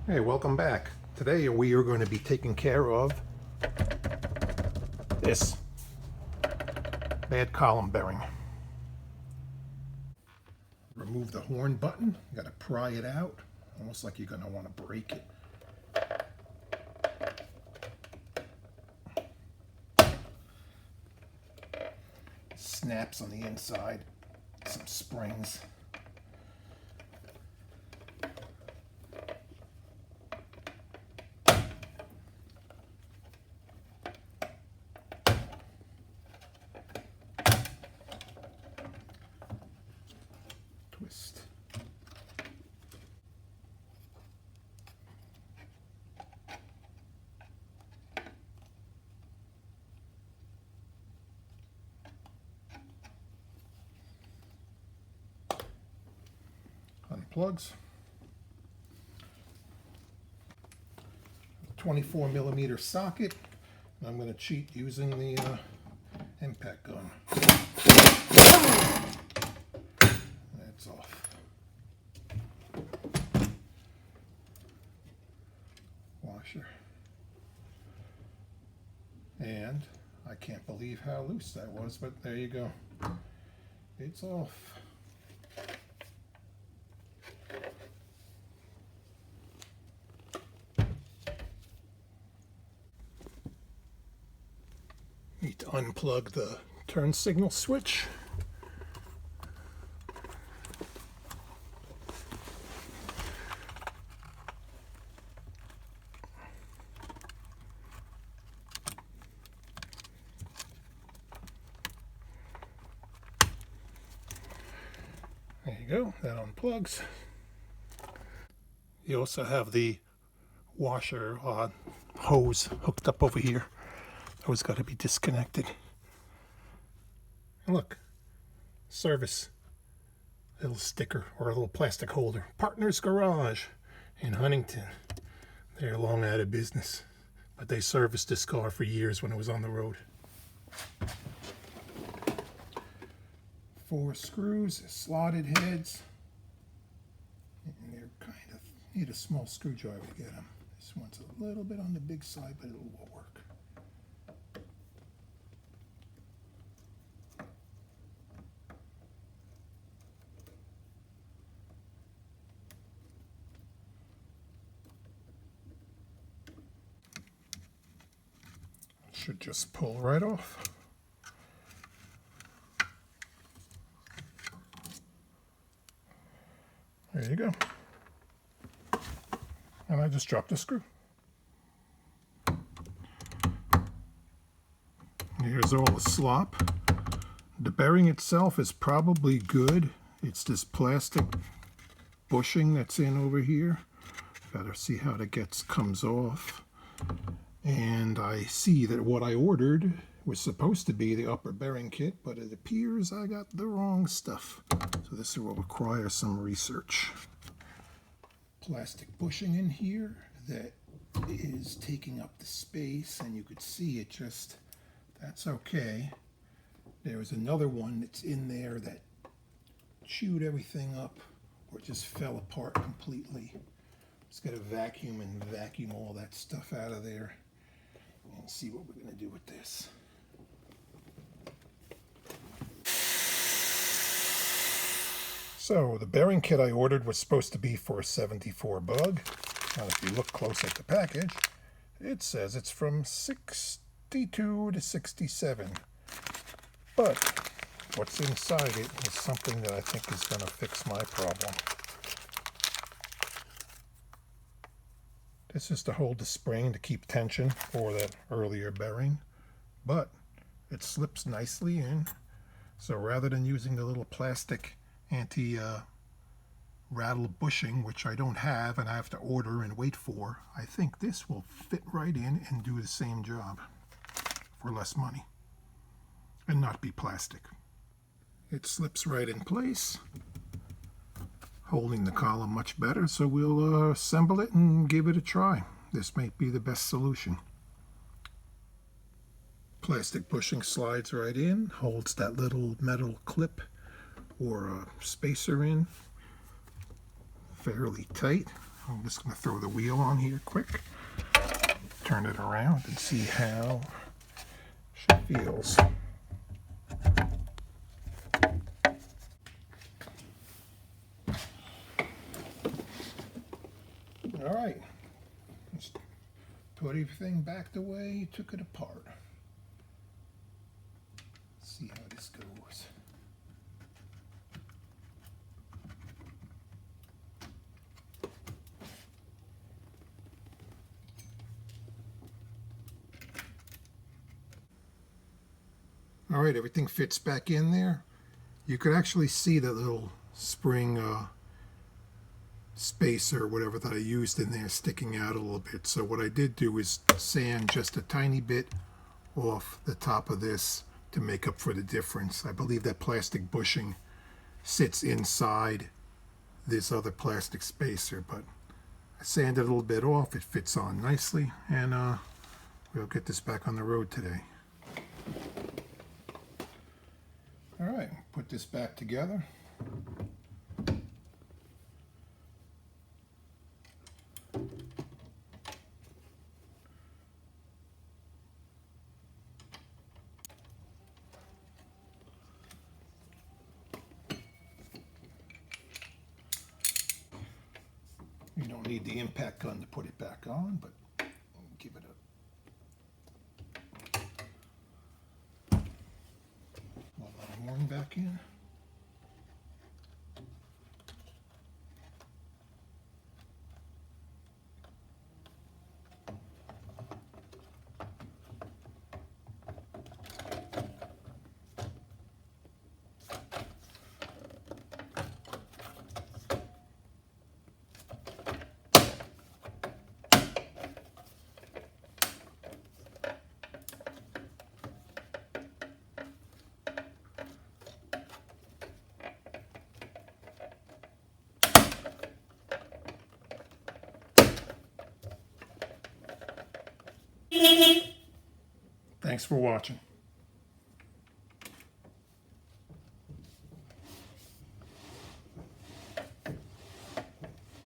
Hey, welcome back. Today we are going to be taking care of this bad column bearing. Remove the horn button. You got to pry it out, almost like you're going to want to break it. Snaps on the inside, some springs. Twist. Unplugs. 24mm socket. I'm going to cheat using the impact gun. That's off. Washer. And I can't believe how loose that was, but there you go. It's off. Need to unplug the turn signal switch. There you go, that unplugs. You also have the washer hose hooked up over here. Those got to be disconnected. And look, service, little sticker or a little plastic holder. Partners Garage in Huntington. They're long out of business, but they serviced this car for years when it was on the road. 4 screws, slotted heads, and they're kind of need a small screwdriver to get them. This one's a little bit on the big side, but it'll work. Should just pull right off. There you go. And I just dropped a screw. Here's all the slop. The bearing itself is probably good. It's this plastic bushing that's in over here. Gotta see how that comes off. And I see that what I ordered was supposed to be the upper bearing kit, but it appears I got the wrong stuff. So this will require some research. Plastic bushing in here that is taking up the space, and you could see it just, that's okay. There was another one that's in there that chewed everything up or just fell apart completely. Just got to vacuum and vacuum all that stuff out of there and see what we're going to do with this. So the bearing kit I ordered was supposed to be for a 74 bug. Now if you look close at the package, it says it's from 62 to 67. But what's inside it is something that I think is going to fix my problem. This is to hold the spring to keep tension for that earlier bearing, but it slips nicely in. So rather than using the little plastic anti-rattle bushing, which I don't have and I have to order and wait for, I think this will fit right in and do the same job for less money and not be plastic. It slips right in place, holding the column much better, so we'll assemble it and give it a try. This might be the best solution. Plastic bushing slides right in, holds that little metal clip or a spacer in fairly tight. I'm just going to throw the wheel on here quick, turn it around and see how she feels. All right, let's put everything back the way you took it apart. See how this goes. All right, everything fits back in there. You could actually see that little spring spacer or whatever that I used in there sticking out a little bit. So what I did do is sand just a tiny bit off the top of this to make up for the difference. I believe that plastic bushing sits inside this other plastic spacer, but I sanded a little bit off. It fits on nicely, and we'll get this back on the road today. All right, put this back together. You don't need the impact gun to put it back on, but give it a horn back in. Thanks for watching.